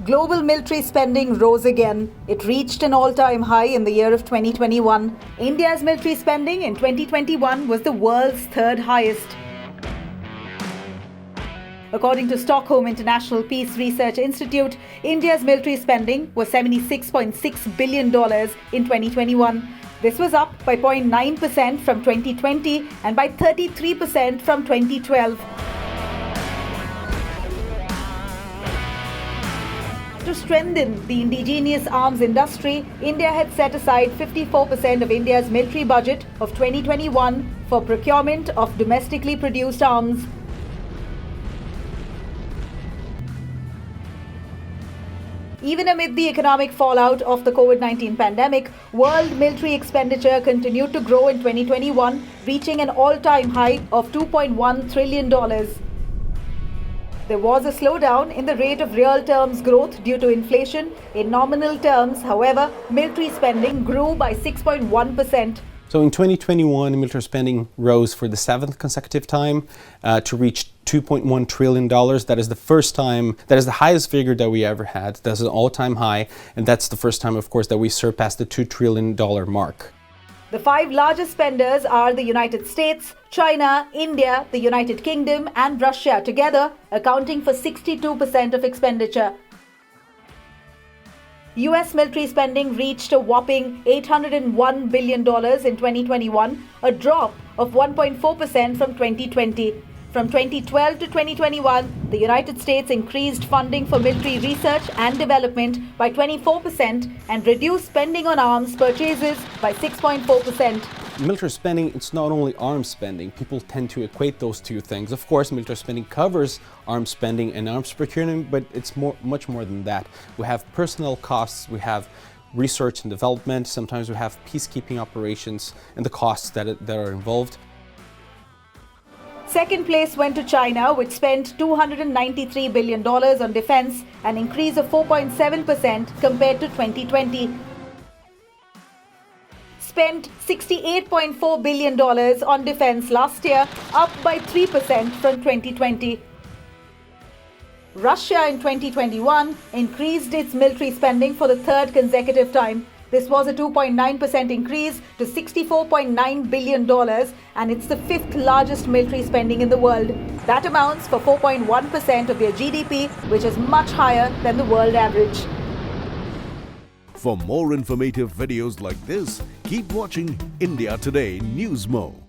Global military spending rose again. It reached an all-time high in the year of 2021. India's military spending in 2021 was the world's third highest. According to Stockholm International Peace Research Institute, India's military spending was $76.6 billion in 2021. This was up by 0.9% from 2020 and by 33% from 2012. To strengthen the indigenous arms industry, India had set aside 54% of India's military budget of 2021 for procurement of domestically produced arms. Even amid the economic fallout of the COVID-19 pandemic, world military expenditure continued to grow in 2021, reaching an all-time high of $2.1 trillion. There was a slowdown in the rate of real terms growth due to inflation. In nominal terms, however, military spending grew by 6.1%. So in 2021, military spending rose for the seventh consecutive time to reach $2.1 trillion. That is the first time, that is the highest figure that we ever had. That's an all-time high. And that's the first time, of course, that we surpassed the $2 trillion mark. The five largest spenders are the United States, China, India, the United Kingdom and Russia together, accounting for 62% of expenditure. US military spending reached a whopping $801 billion in 2021, a drop of 1.4% from 2020. From 2012 to 2021, the United States increased funding for military research and development by 24% and reduced spending on arms purchases by 6.4%. Military spending, it's not only arms spending. People tend to equate those two things. Of course, military spending covers arms spending and arms procurement, but it's much more than that. We have personnel costs, we have research and development, sometimes we have peacekeeping operations and the costs that are involved. Second place went to China, which spent $293 billion on defense, an increase of 4.7% compared to 2020. Spent $68.4 billion on defense last year, up by 3% from 2020. Russia in 2021 increased its military spending for the third consecutive time. This was a 2.9% increase to $64.9 billion, and it's the fifth largest military spending in the world. That amounts for 4.1% of their GDP, which is much higher than the world average. For more informative videos like this, keep watching India Today NewsMo.